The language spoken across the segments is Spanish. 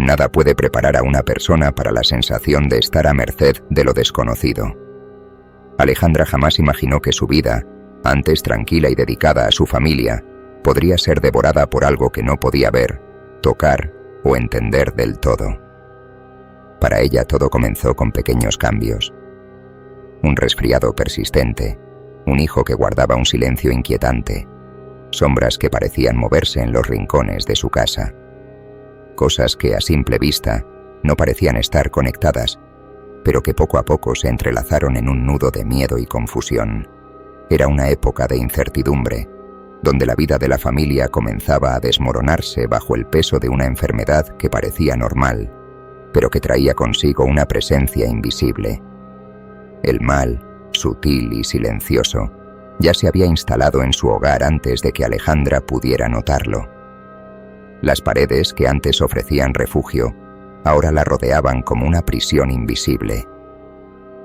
Nada puede preparar a una persona para la sensación de estar a merced de lo desconocido. Alejandra jamás imaginó que su vida, antes tranquila y dedicada a su familia, podría ser devorada por algo que no podía ver, tocar o entender del todo. Para ella todo comenzó con pequeños cambios. Un resfriado persistente, un hijo que guardaba un silencio inquietante, sombras que parecían moverse en los rincones de su casa. Cosas que a simple vista no parecían estar conectadas, pero que poco a poco se entrelazaron en un nudo de miedo y confusión. Era una época de incertidumbre, donde la vida de la familia comenzaba a desmoronarse bajo el peso de una enfermedad que parecía normal, pero que traía consigo una presencia invisible. El mal, sutil y silencioso, ya se había instalado en su hogar antes de que Alejandra pudiera notarlo. Las paredes que antes ofrecían refugio, ahora la rodeaban como una prisión invisible.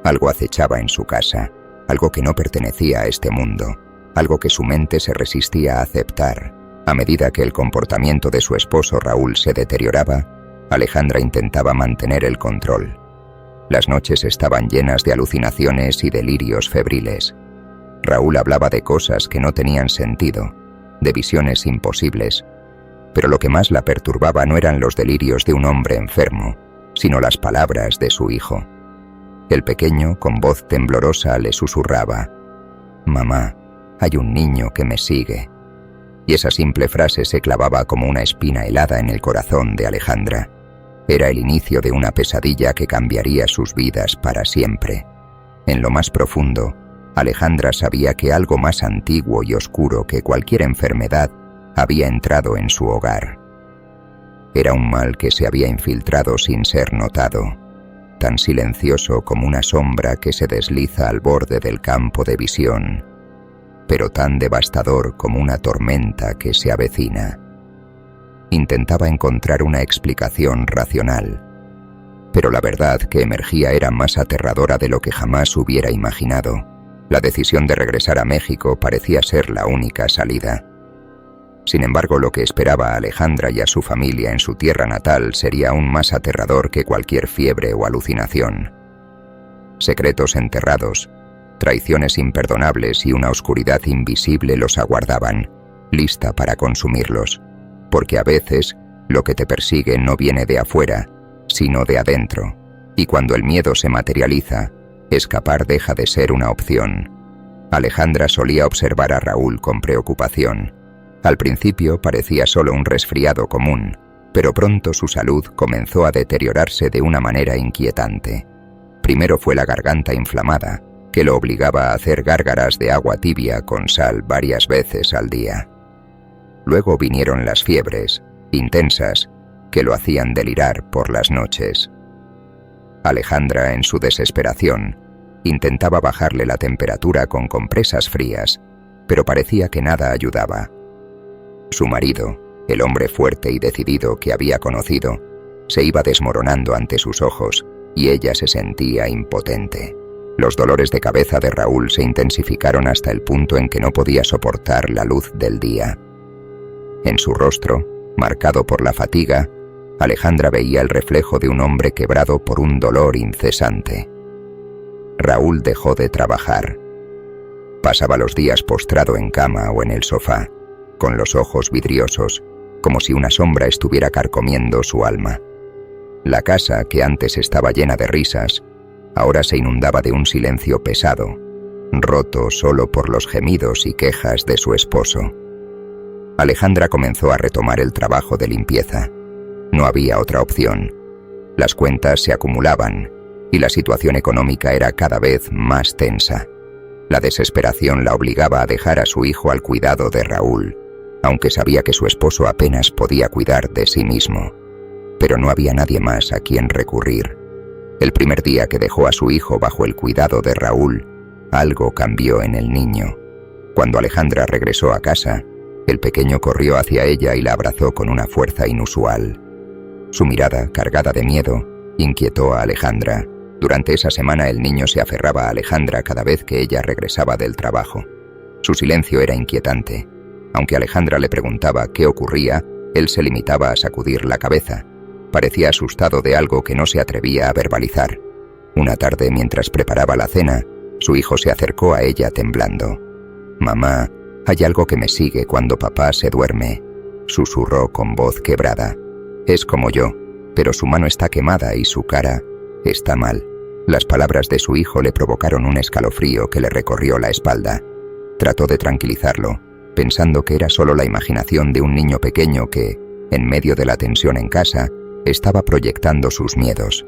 Algo acechaba en su casa, algo que no pertenecía a este mundo, algo que su mente se resistía a aceptar. A medida que el comportamiento de su esposo Raúl se deterioraba, Alejandra intentaba mantener el control. Las noches estaban llenas de alucinaciones y delirios febriles. Raúl hablaba de cosas que no tenían sentido, de visiones imposibles, pero lo que más la perturbaba no eran los delirios de un hombre enfermo, sino las palabras de su hijo. El pequeño, con voz temblorosa, le susurraba: «Mamá, hay un niño que me sigue». Y esa simple frase se clavaba como una espina helada en el corazón de Alejandra. Era el inicio de una pesadilla que cambiaría sus vidas para siempre. En lo más profundo, Alejandra sabía que algo más antiguo y oscuro que cualquier enfermedad había entrado en su hogar. Era un mal que se había infiltrado sin ser notado, tan silencioso como una sombra que se desliza al borde del campo de visión, pero tan devastador como una tormenta que se avecina. Intentaba encontrar una explicación racional, pero la verdad que emergía era más aterradora de lo que jamás hubiera imaginado. La decisión de regresar a México parecía ser la única salida. Sin embargo, lo que esperaba a Alejandra y a su familia en su tierra natal sería aún más aterrador que cualquier fiebre o alucinación. Secretos enterrados, traiciones imperdonables y una oscuridad invisible los aguardaban, lista para consumirlos, porque a veces lo que te persigue no viene de afuera, sino de adentro, y cuando el miedo se materializa, escapar deja de ser una opción. Alejandra solía observar a Raúl con preocupación. Al principio parecía solo un resfriado común, pero pronto su salud comenzó a deteriorarse de una manera inquietante. Primero fue la garganta inflamada, que lo obligaba a hacer gárgaras de agua tibia con sal varias veces al día. Luego vinieron las fiebres, intensas, que lo hacían delirar por las noches. Alejandra, en su desesperación, intentaba bajarle la temperatura con compresas frías, pero parecía que nada ayudaba. Su marido, el hombre fuerte y decidido que había conocido, se iba desmoronando ante sus ojos y ella se sentía impotente. Los dolores de cabeza de Raúl se intensificaron hasta el punto en que no podía soportar la luz del día. En su rostro, marcado por la fatiga, Alejandra veía el reflejo de un hombre quebrado por un dolor incesante. Raúl dejó de trabajar. Pasaba los días postrado en cama o en el sofá, con los ojos vidriosos, como si una sombra estuviera carcomiendo su alma. La casa, que antes estaba llena de risas, ahora se inundaba de un silencio pesado, roto solo por los gemidos y quejas de su esposo. Alejandra comenzó a retomar el trabajo de limpieza. No había otra opción. Las cuentas se acumulaban y la situación económica era cada vez más tensa. La desesperación la obligaba a dejar a su hijo al cuidado de Raúl, aunque sabía que su esposo apenas podía cuidar de sí mismo. Pero no había nadie más a quien recurrir. El primer día que dejó a su hijo bajo el cuidado de Raúl, algo cambió en el niño. Cuando Alejandra regresó a casa, el pequeño corrió hacia ella y la abrazó con una fuerza inusual. Su mirada, cargada de miedo, inquietó a Alejandra. Durante esa semana el niño se aferraba a Alejandra cada vez que ella regresaba del trabajo. Su silencio era inquietante. Aunque Alejandra le preguntaba qué ocurría, él se limitaba a sacudir la cabeza. Parecía asustado de algo que no se atrevía a verbalizar. Una tarde, mientras preparaba la cena, su hijo se acercó a ella temblando. «Mamá, hay algo que me sigue cuando papá se duerme», susurró con voz quebrada. «Es como yo, pero su mano está quemada y su cara está mal». Las palabras de su hijo le provocaron un escalofrío que le recorrió la espalda. Trató de tranquilizarlo, pensando que era solo la imaginación de un niño pequeño que, en medio de la tensión en casa, estaba proyectando sus miedos.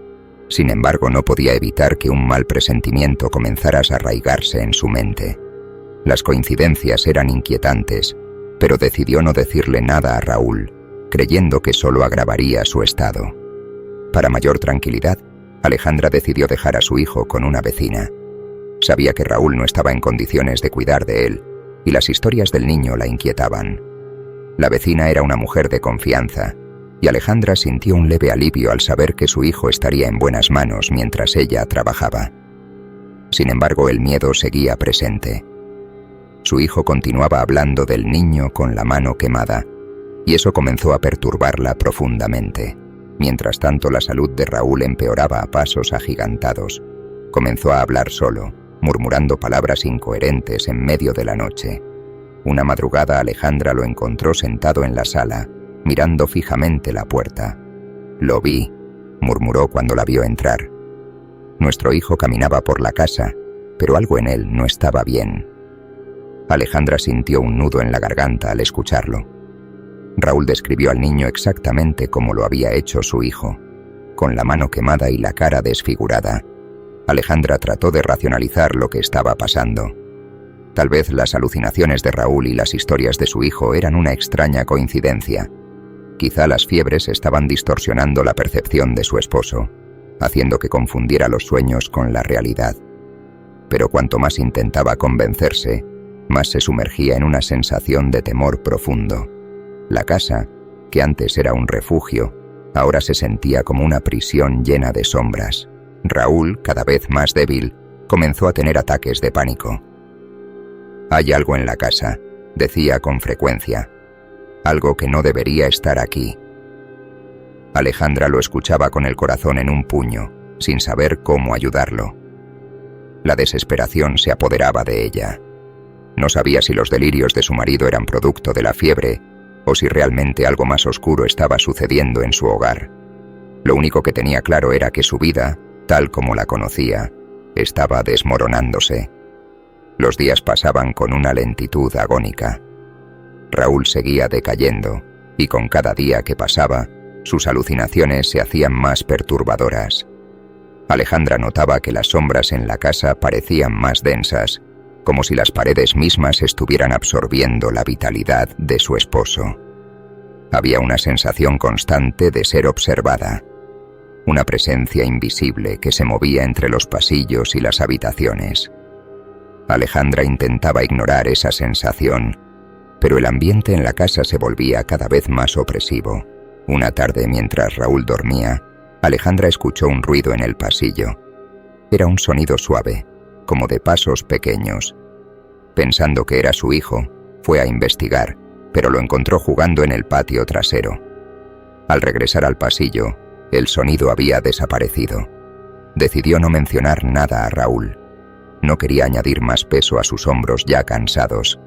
Sin embargo, no podía evitar que un mal presentimiento comenzara a arraigarse en su mente. Las coincidencias eran inquietantes, pero decidió no decirle nada a Raúl, creyendo que solo agravaría su estado. Para mayor tranquilidad, Alejandra decidió dejar a su hijo con una vecina. Sabía que Raúl no estaba en condiciones de cuidar de él, y las historias del niño la inquietaban. La vecina era una mujer de confianza, y Alejandra sintió un leve alivio al saber que su hijo estaría en buenas manos mientras ella trabajaba. Sin embargo, el miedo seguía presente. Su hijo continuaba hablando del niño con la mano quemada, y eso comenzó a perturbarla profundamente. Mientras tanto, la salud de Raúl empeoraba a pasos agigantados. Comenzó a hablar solo, murmurando palabras incoherentes en medio de la noche. Una madrugada, Alejandra lo encontró sentado en la sala, mirando fijamente la puerta. «Lo vi», murmuró cuando la vio entrar. Nuestro hijo caminaba por la casa, pero algo en él no estaba bien. Alejandra sintió un nudo en la garganta al escucharlo. Raúl describió al niño exactamente como lo había hecho su hijo, con la mano quemada y la cara desfigurada. Alejandra trató de racionalizar lo que estaba pasando. Tal vez las alucinaciones de Raúl y las historias de su hijo eran una extraña coincidencia. Quizá las fiebres estaban distorsionando la percepción de su esposo, haciendo que confundiera los sueños con la realidad. Pero cuanto más intentaba convencerse, más se sumergía en una sensación de temor profundo. La casa, que antes era un refugio, ahora se sentía como una prisión llena de sombras. Raúl, cada vez más débil, comenzó a tener ataques de pánico. «Hay algo en la casa», decía con frecuencia. «Algo que no debería estar aquí». Alejandra lo escuchaba con el corazón en un puño, sin saber cómo ayudarlo. La desesperación se apoderaba de ella. No sabía si los delirios de su marido eran producto de la fiebre o si realmente algo más oscuro estaba sucediendo en su hogar. Lo único que tenía claro era que su vida, tal como la conocía, estaba desmoronándose. Los días pasaban con una lentitud agónica. Raúl seguía decayendo, y con cada día que pasaba, sus alucinaciones se hacían más perturbadoras. Alejandra notaba que las sombras en la casa parecían más densas, como si las paredes mismas estuvieran absorbiendo la vitalidad de su esposo. Había una sensación constante de ser observada, una presencia invisible que se movía entre los pasillos y las habitaciones. Alejandra intentaba ignorar esa sensación, pero el ambiente en la casa se volvía cada vez más opresivo. Una tarde, mientras Raúl dormía, Alejandra escuchó un ruido en el pasillo. Era un sonido suave, como de pasos pequeños. Pensando que era su hijo, fue a investigar, pero lo encontró jugando en el patio trasero. Al regresar al pasillo, el sonido había desaparecido. Decidió no mencionar nada a Raúl. No quería añadir más peso a sus hombros ya cansados,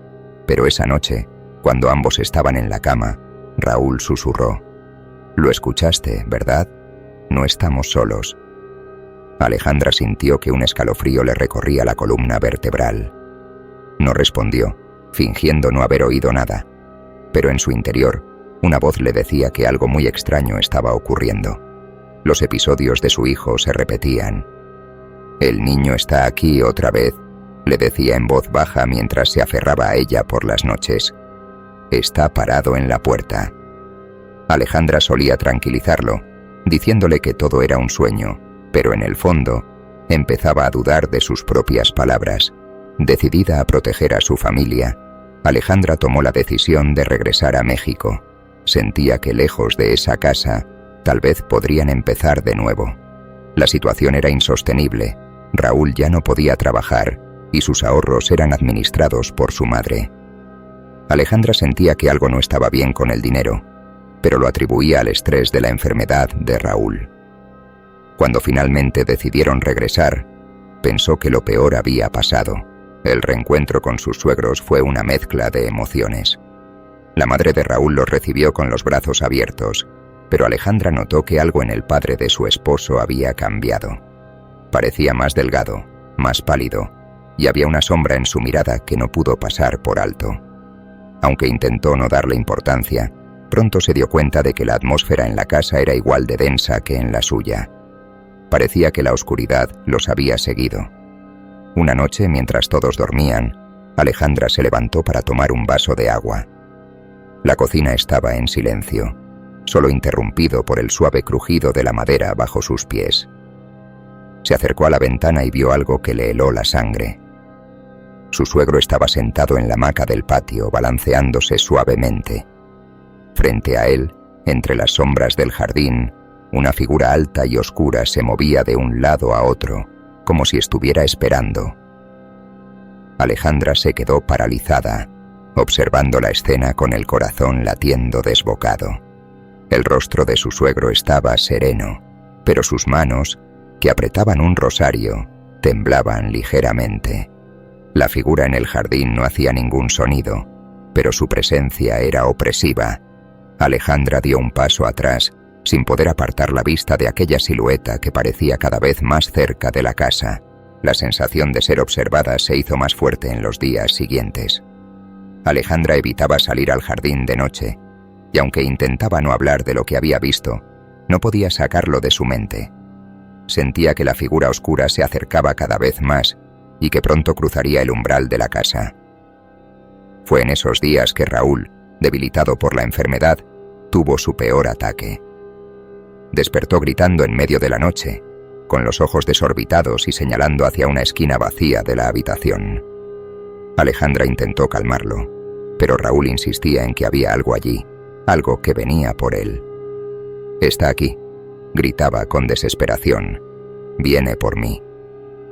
pero esa noche, cuando ambos estaban en la cama, Raúl susurró: «Lo escuchaste, ¿verdad? No estamos solos». Alejandra sintió que un escalofrío le recorría la columna vertebral. No respondió, fingiendo no haber oído nada, pero en su interior, una voz le decía que algo muy extraño estaba ocurriendo. Los episodios de su hijo se repetían. «El niño está aquí otra vez», le decía en voz baja mientras se aferraba a ella por las noches. «Está parado en la puerta». Alejandra solía tranquilizarlo, diciéndole que todo era un sueño, pero en el fondo, empezaba a dudar de sus propias palabras. Decidida a proteger a su familia, Alejandra tomó la decisión de regresar a México. Sentía que lejos de esa casa, tal vez podrían empezar de nuevo. La situación era insostenible. Raúl ya no podía trabajar y sus ahorros eran administrados por su madre. Alejandra sentía que algo no estaba bien con el dinero. pero lo atribuía al estrés de la enfermedad de Raúl. Cuando finalmente decidieron regresar, pensó que lo peor había pasado. El reencuentro con sus suegros fue una mezcla de emociones. La madre de Raúl los recibió con los brazos abiertos, pero Alejandra notó que algo en el padre de su esposo había cambiado. Parecía más delgado, más pálido, y había una sombra en su mirada que no pudo pasar por alto. Aunque intentó no darle importancia, pronto se dio cuenta de que la atmósfera en la casa era igual de densa que en la suya. Parecía que la oscuridad los había seguido. Una noche, mientras todos dormían, Alejandra se levantó para tomar un vaso de agua. La cocina estaba en silencio, solo interrumpido por el suave crujido de la madera bajo sus pies. Se acercó a la ventana y vio algo que le heló la sangre. Su suegro estaba sentado en la hamaca del patio, balanceándose suavemente. Frente a él, entre las sombras del jardín, una figura alta y oscura se movía de un lado a otro, como si estuviera esperando. Alejandra se quedó paralizada, observando la escena con el corazón latiendo desbocado. El rostro de su suegro estaba sereno, pero sus manos, que apretaban un rosario, temblaban ligeramente. La figura en el jardín no hacía ningún sonido, pero su presencia era opresiva. Alejandra dio un paso atrás, sin poder apartar la vista de aquella silueta que parecía cada vez más cerca de la casa. La sensación de ser observada se hizo más fuerte en los días siguientes. Alejandra evitaba salir al jardín de noche, y aunque intentaba no hablar de lo que había visto, no podía sacarlo de su mente. Sentía que la figura oscura se acercaba cada vez más y que pronto cruzaría el umbral de la casa. Fue en esos días que Raúl, debilitado por la enfermedad, tuvo su peor ataque. Despertó gritando en medio de la noche, con los ojos desorbitados y señalando hacia una esquina vacía de la habitación. Alejandra intentó calmarlo, pero Raúl insistía en que había algo allí, algo que venía por él. «Está aquí», gritaba con desesperación. «Viene por mí».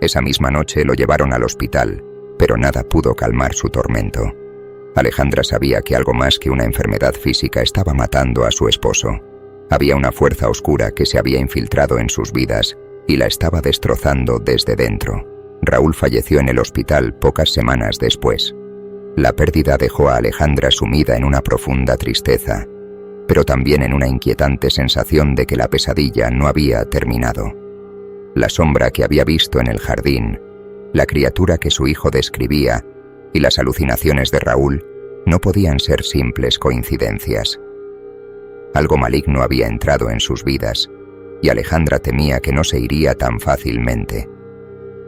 Esa misma noche lo llevaron al hospital, pero nada pudo calmar su tormento. Alejandra sabía que algo más que una enfermedad física estaba matando a su esposo. Había una fuerza oscura que se había infiltrado en sus vidas y la estaba destrozando desde dentro. Raúl falleció en el hospital pocas semanas después. La pérdida dejó a Alejandra sumida en una profunda tristeza, pero también en una inquietante sensación de que la pesadilla no había terminado. La sombra que había visto en el jardín, la criatura que su hijo describía y las alucinaciones de Raúl no podían ser simples coincidencias. Algo maligno había entrado en sus vidas y Alejandra temía que no se iría tan fácilmente.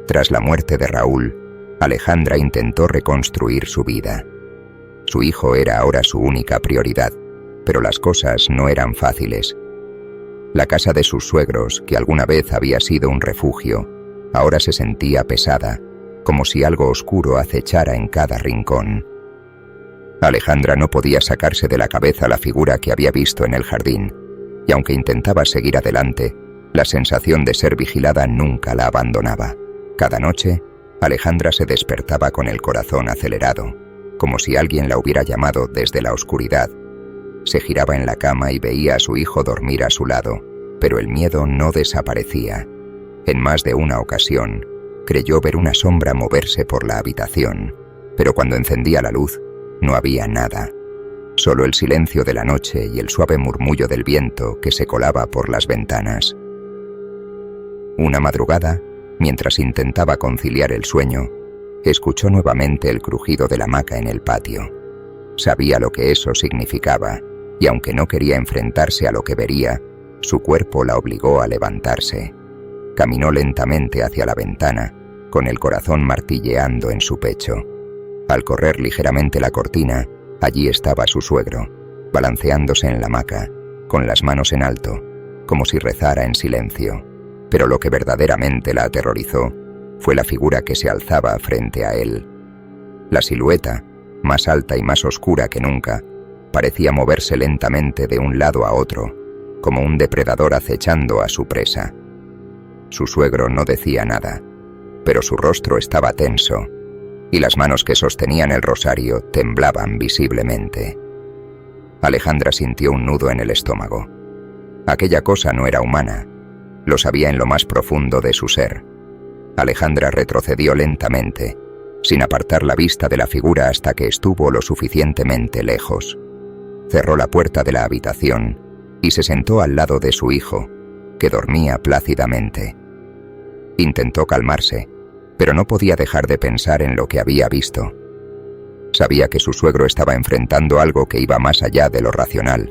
Tras la muerte de Raúl, Alejandra intentó reconstruir su vida. Su hijo era ahora su única prioridad, pero las cosas no eran fáciles. La casa de sus suegros, que alguna vez había sido un refugio, ahora se sentía pesada, como si algo oscuro acechara en cada rincón. Alejandra no podía sacarse de la cabeza la figura que había visto en el jardín, y aunque intentaba seguir adelante, la sensación de ser vigilada nunca la abandonaba. Cada noche, Alejandra se despertaba con el corazón acelerado, como si alguien la hubiera llamado desde la oscuridad. Se giraba en la cama y veía a su hijo dormir a su lado, pero el miedo no desaparecía. En más de una ocasión, creyó ver una sombra moverse por la habitación, pero cuando encendía la luz, no había nada. Solo el silencio de la noche y el suave murmullo del viento que se colaba por las ventanas. Una madrugada, mientras intentaba conciliar el sueño, escuchó nuevamente el crujido de la hamaca en el patio. Sabía lo que eso significaba, y aunque no quería enfrentarse a lo que vería, su cuerpo la obligó a levantarse. Caminó lentamente hacia la ventana, con el corazón martilleando en su pecho. Al correr ligeramente la cortina, allí estaba su suegro, balanceándose en la hamaca, con las manos en alto, como si rezara en silencio. Pero lo que verdaderamente la aterrorizó fue la figura que se alzaba frente a él. La silueta, más alta y más oscura que nunca, parecía moverse lentamente de un lado a otro, como un depredador acechando a su presa. Su suegro no decía nada, pero su rostro estaba tenso, y las manos que sostenían el rosario temblaban visiblemente. Alejandra sintió un nudo en el estómago. Aquella cosa no era humana. Lo sabía en lo más profundo de su ser. Alejandra retrocedió lentamente, sin apartar la vista de la figura hasta que estuvo lo suficientemente lejos. Cerró la puerta de la habitación y se sentó al lado de su hijo, que dormía plácidamente. Intentó calmarse, pero no podía dejar de pensar en lo que había visto. Sabía que su suegro estaba enfrentando algo que iba más allá de lo racional,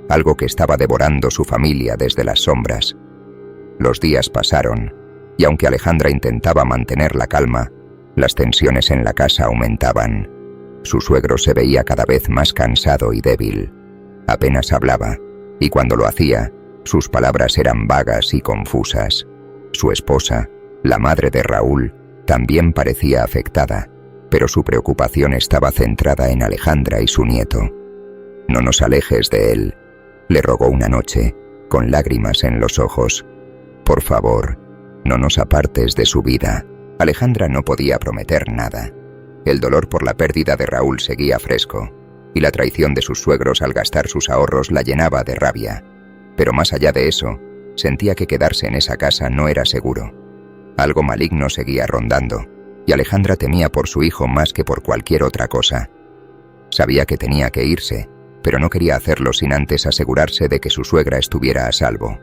algo que estaba devorando su familia desde las sombras. Los días pasaron, y aunque Alejandra intentaba mantener la calma, las tensiones en la casa aumentaban. Su suegro se veía cada vez más cansado y débil. Apenas hablaba, y cuando lo hacía, sus palabras eran vagas y confusas. Su esposa, la madre de Raúl, también parecía afectada, pero su preocupación estaba centrada en Alejandra y su nieto. «No nos alejes de él», le rogó una noche, con lágrimas en los ojos. «Por favor, no nos apartes de su vida». Alejandra no podía prometer nada. El dolor por la pérdida de Raúl seguía fresco, y la traición de sus suegros al gastar sus ahorros la llenaba de rabia. Pero más allá de eso, sentía que quedarse en esa casa no era seguro. Algo maligno seguía rondando, y Alejandra temía por su hijo más que por cualquier otra cosa. Sabía que tenía que irse, pero no quería hacerlo sin antes asegurarse de que su suegra estuviera a salvo.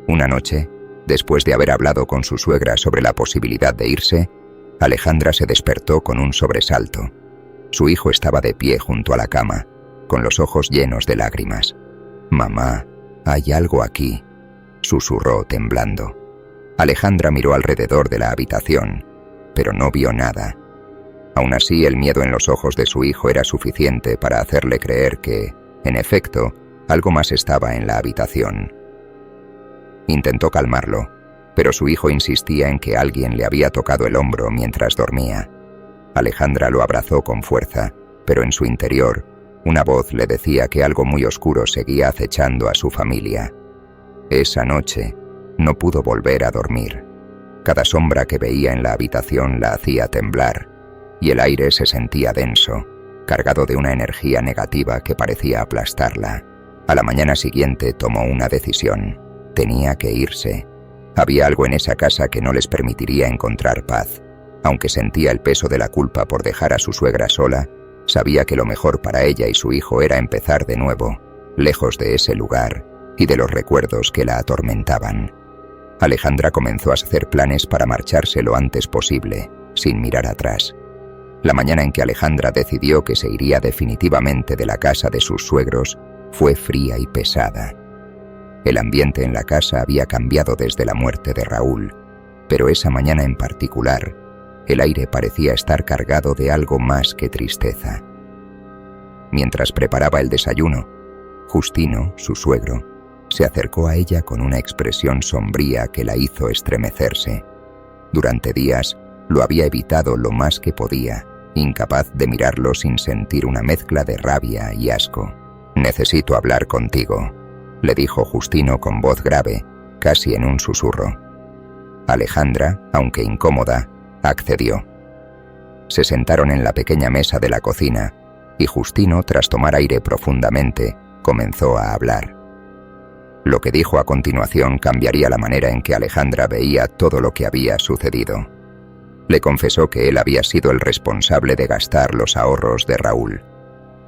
Una noche, después de haber hablado con su suegra sobre la posibilidad de irse, Alejandra se despertó con un sobresalto. Su hijo estaba de pie junto a la cama, con los ojos llenos de lágrimas. «Mamá, hay algo aquí», susurró temblando. Alejandra miró alrededor de la habitación, pero no vio nada. Aún así, el miedo en los ojos de su hijo era suficiente para hacerle creer que, en efecto, algo más estaba en la habitación. Intentó calmarlo, pero su hijo insistía en que alguien le había tocado el hombro mientras dormía. Alejandra lo abrazó con fuerza, pero en su interior, una voz le decía que algo muy oscuro seguía acechando a su familia. Esa noche, no pudo volver a dormir. Cada sombra que veía en la habitación la hacía temblar, y el aire se sentía denso, cargado de una energía negativa que parecía aplastarla. A la mañana siguiente tomó una decisión. Tenía que irse. Había algo en esa casa que no les permitiría encontrar paz. Aunque sentía el peso de la culpa por dejar a su suegra sola, sabía que lo mejor para ella y su hijo era empezar de nuevo, lejos de ese lugar y de los recuerdos que la atormentaban. Alejandra comenzó a hacer planes para marcharse lo antes posible, sin mirar atrás. La mañana en que Alejandra decidió que se iría definitivamente de la casa de sus suegros fue fría y pesada. El ambiente en la casa había cambiado desde la muerte de Raúl, pero esa mañana en particular, el aire parecía estar cargado de algo más que tristeza. Mientras preparaba el desayuno, Justino, su suegro, se acercó a ella con una expresión sombría que la hizo estremecerse. Durante días lo había evitado lo más que podía, incapaz de mirarlo sin sentir una mezcla de rabia y asco. «Necesito hablar contigo», le dijo Justino con voz grave, casi en un susurro. Alejandra, aunque incómoda, accedió. Se sentaron en la pequeña mesa de la cocina, y Justino, tras tomar aire profundamente, comenzó a hablar. Lo que dijo a continuación cambiaría la manera en que Alejandra veía todo lo que había sucedido. Le confesó que él había sido el responsable de gastar los ahorros de Raúl.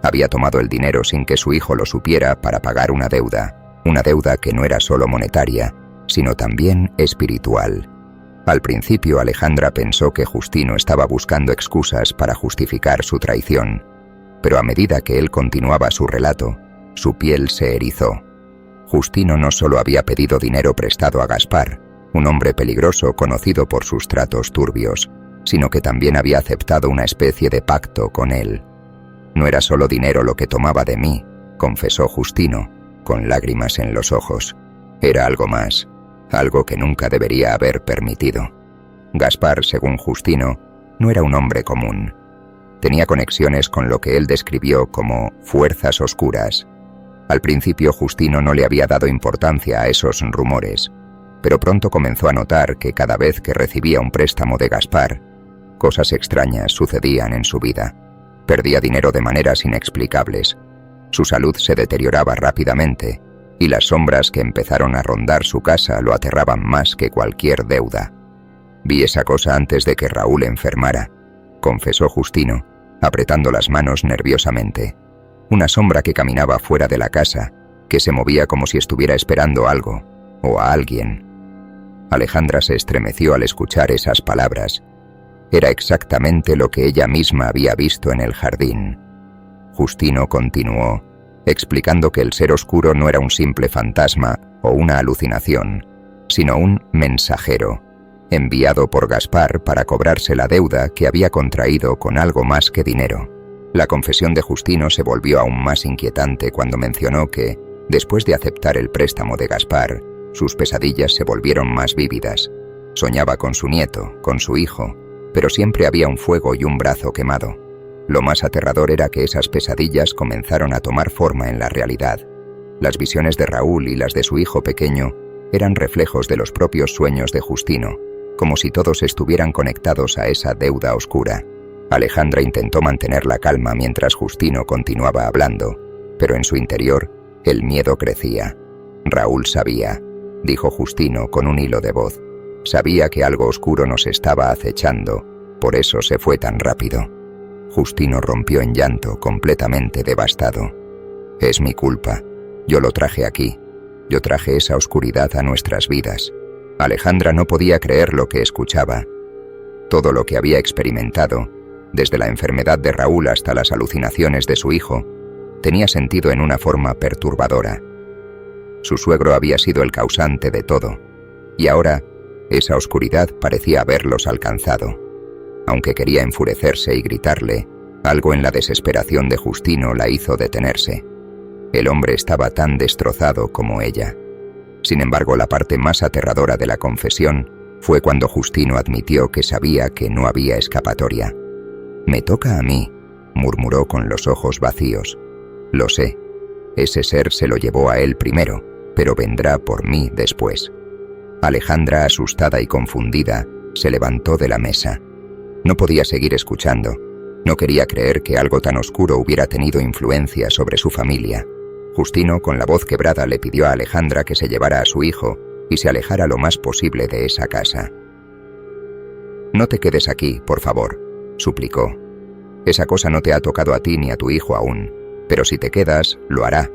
Había tomado el dinero sin que su hijo lo supiera para pagar una deuda que no era solo monetaria, sino también espiritual. Al principio Alejandra pensó que Justino estaba buscando excusas para justificar su traición, pero a medida que él continuaba su relato, su piel se erizó. Justino no solo había pedido dinero prestado a Gaspar, un hombre peligroso conocido por sus tratos turbios, sino que también había aceptado una especie de pacto con él. «No era solo dinero lo que tomaba de mí», confesó Justino, con lágrimas en los ojos. «Era algo más, algo que nunca debería haber permitido». Gaspar, según Justino, no era un hombre común. Tenía conexiones con lo que él describió como fuerzas oscuras. Al principio Justino no le había dado importancia a esos rumores, pero pronto comenzó a notar que cada vez que recibía un préstamo de Gaspar, cosas extrañas sucedían en su vida. Perdía dinero de maneras inexplicables. Su salud se deterioraba rápidamente y las sombras que empezaron a rondar su casa lo aterraban más que cualquier deuda. Vi esa cosa antes de que Raúl enfermara, confesó Justino, apretando las manos nerviosamente. Una sombra que caminaba fuera de la casa, que se movía como si estuviera esperando algo, o a alguien. Alejandra se estremeció al escuchar esas palabras. Era exactamente lo que ella misma había visto en el jardín. Justino continuó, explicando que el ser oscuro no era un simple fantasma o una alucinación, sino un mensajero, enviado por Gaspar para cobrarse la deuda que había contraído con algo más que dinero. La confesión de Justino se volvió aún más inquietante cuando mencionó que, después de aceptar el préstamo de Gaspar, sus pesadillas se volvieron más vívidas. Soñaba con su nieto, con su hijo, pero siempre había un fuego y un brazo quemado. Lo más aterrador era que esas pesadillas comenzaron a tomar forma en la realidad. Las visiones de Raúl y las de su hijo pequeño eran reflejos de los propios sueños de Justino, como si todos estuvieran conectados a esa deuda oscura. Alejandra intentó mantener la calma mientras Justino continuaba hablando, pero en su interior el miedo crecía. Raúl sabía, dijo Justino con un hilo de voz. Sabía que algo oscuro nos estaba acechando, por eso se fue tan rápido. Justino rompió en llanto, completamente devastado. Es mi culpa. Yo lo traje aquí. Yo traje esa oscuridad a nuestras vidas. Alejandra no podía creer lo que escuchaba. Todo lo que había experimentado, desde la enfermedad de Raúl hasta las alucinaciones de su hijo, tenía sentido en una forma perturbadora. Su suegro había sido el causante de todo, y ahora esa oscuridad parecía haberlos alcanzado. Aunque quería enfurecerse y gritarle, algo en la desesperación de Justino la hizo detenerse. El hombre estaba tan destrozado como ella. Sin embargo, la parte más aterradora de la confesión fue cuando Justino admitió que sabía que no había escapatoria. «Me toca a mí», murmuró con los ojos vacíos. «Lo sé. Ese ser se lo llevó a él primero, pero vendrá por mí después». Alejandra, asustada y confundida, se levantó de la mesa. No podía seguir escuchando. No quería creer que algo tan oscuro hubiera tenido influencia sobre su familia. Justino, con la voz quebrada, le pidió a Alejandra que se llevara a su hijo y se alejara lo más posible de esa casa. «No te quedes aquí, por favor», suplicó. «Esa cosa no te ha tocado a ti ni a tu hijo aún, pero si te quedas, lo hará».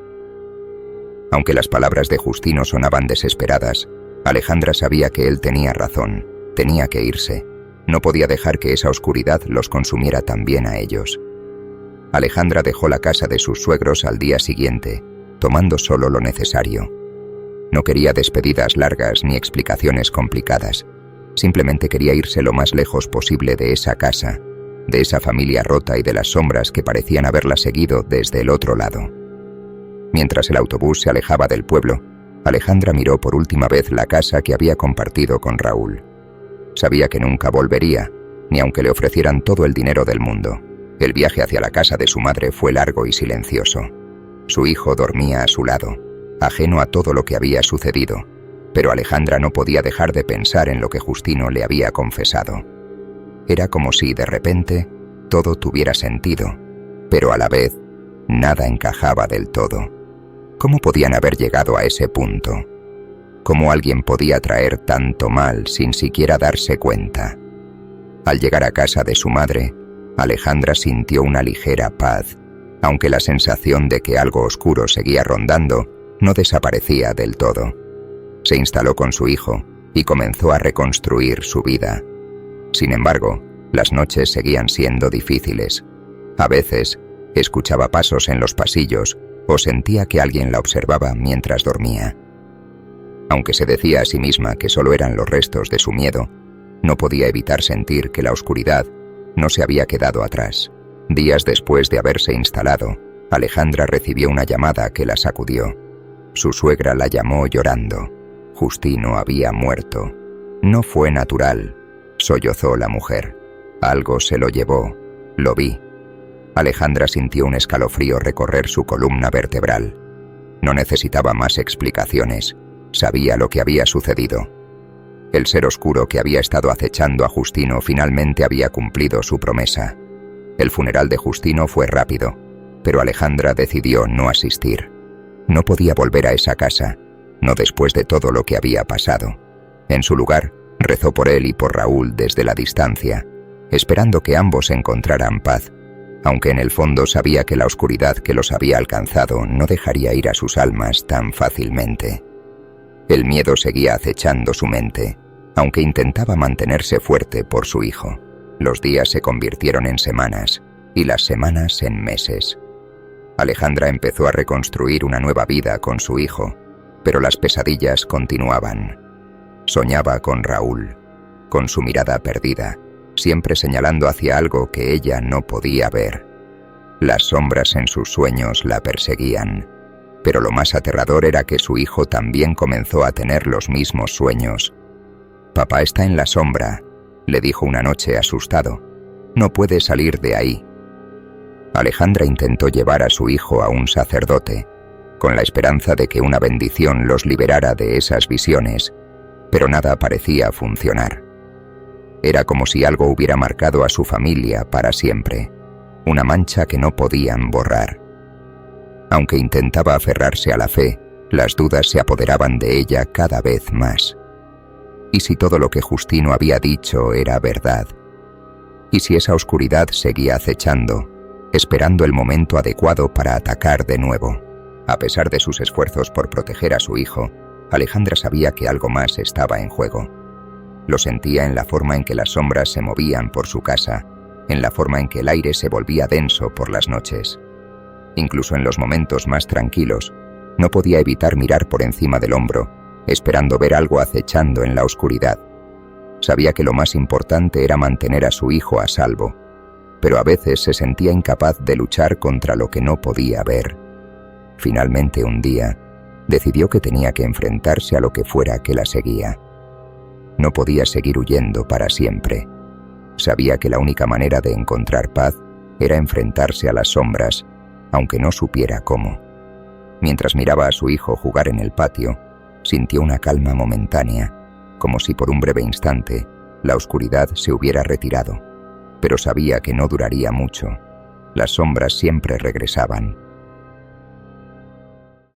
Aunque las palabras de Justino sonaban desesperadas, Alejandra sabía que él tenía razón, tenía que irse. No podía dejar que esa oscuridad los consumiera también a ellos. Alejandra dejó la casa de sus suegros al día siguiente, tomando solo lo necesario. No quería despedidas largas ni explicaciones complicadas. Simplemente quería irse lo más lejos posible de esa casa, de esa familia rota y de las sombras que parecían haberla seguido desde el otro lado. Mientras el autobús se alejaba del pueblo, Alejandra miró por última vez la casa que había compartido con Raúl. Sabía que nunca volvería, ni aunque le ofrecieran todo el dinero del mundo. El viaje hacia la casa de su madre fue largo y silencioso. Su hijo dormía a su lado, ajeno a todo lo que había sucedido, pero Alejandra no podía dejar de pensar en lo que Justino le había confesado. Era como si, de repente, todo tuviera sentido, pero a la vez, nada encajaba del todo. ¿Cómo podían haber llegado a ese punto? ¿Cómo alguien podía traer tanto mal sin siquiera darse cuenta? Al llegar a casa de su madre, Alejandra sintió una ligera paz, aunque la sensación de que algo oscuro seguía rondando no desaparecía del todo. Se instaló con su hijo y comenzó a reconstruir su vida. Sin embargo, las noches seguían siendo difíciles. A veces, escuchaba pasos en los pasillos o sentía que alguien la observaba mientras dormía. Aunque se decía a sí misma que solo eran los restos de su miedo, no podía evitar sentir que la oscuridad no se había quedado atrás. Días después de haberse instalado, Alejandra recibió una llamada que la sacudió. Su suegra la llamó llorando. Justino había muerto. No fue natural, sollozó la mujer. Algo se lo llevó. Lo vi. Alejandra sintió un escalofrío recorrer su columna vertebral. No necesitaba más explicaciones. Sabía lo que había sucedido. El ser oscuro que había estado acechando a Justino finalmente había cumplido su promesa. El funeral de Justino fue rápido. Pero Alejandra decidió no asistir. No podía volver a esa casa, no después de todo lo que había pasado. En su lugar, rezó por él y por Raúl desde la distancia, esperando que ambos encontraran paz, aunque en el fondo sabía que la oscuridad que los había alcanzado no dejaría ir a sus almas tan fácilmente. El miedo seguía acechando su mente, aunque intentaba mantenerse fuerte por su hijo. Los días se convirtieron en semanas, y las semanas en meses. Alejandra empezó a reconstruir una nueva vida con su hijo, pero las pesadillas continuaban. Soñaba con Raúl, con su mirada perdida, siempre señalando hacia algo que ella no podía ver. Las sombras en sus sueños la perseguían, pero lo más aterrador era que su hijo también comenzó a tener los mismos sueños. «Papá está en la sombra», le dijo una noche asustado. «No puede salir de ahí». Alejandra intentó llevar a su hijo a un sacerdote, con la esperanza de que una bendición los liberara de esas visiones, pero nada parecía funcionar. Era como si algo hubiera marcado a su familia para siempre, una mancha que no podían borrar. Aunque intentaba aferrarse a la fe, las dudas se apoderaban de ella cada vez más. ¿Y si todo lo que Justino había dicho era verdad? ¿Y si esa oscuridad seguía acechando, esperando el momento adecuado para atacar de nuevo? A pesar de sus esfuerzos por proteger a su hijo, Alejandra sabía que algo más estaba en juego. Lo sentía en la forma en que las sombras se movían por su casa, en la forma en que el aire se volvía denso por las noches. Incluso en los momentos más tranquilos, no podía evitar mirar por encima del hombro, esperando ver algo acechando en la oscuridad. Sabía que lo más importante era mantener a su hijo a salvo, pero a veces se sentía incapaz de luchar contra lo que no podía ver. Finalmente, un día, decidió que tenía que enfrentarse a lo que fuera que la seguía. No podía seguir huyendo para siempre. Sabía que la única manera de encontrar paz era enfrentarse a las sombras, aunque no supiera cómo. Mientras miraba a su hijo jugar en el patio, sintió una calma momentánea, como si por un breve instante la oscuridad se hubiera retirado. Pero sabía que no duraría mucho. Las sombras siempre regresaban,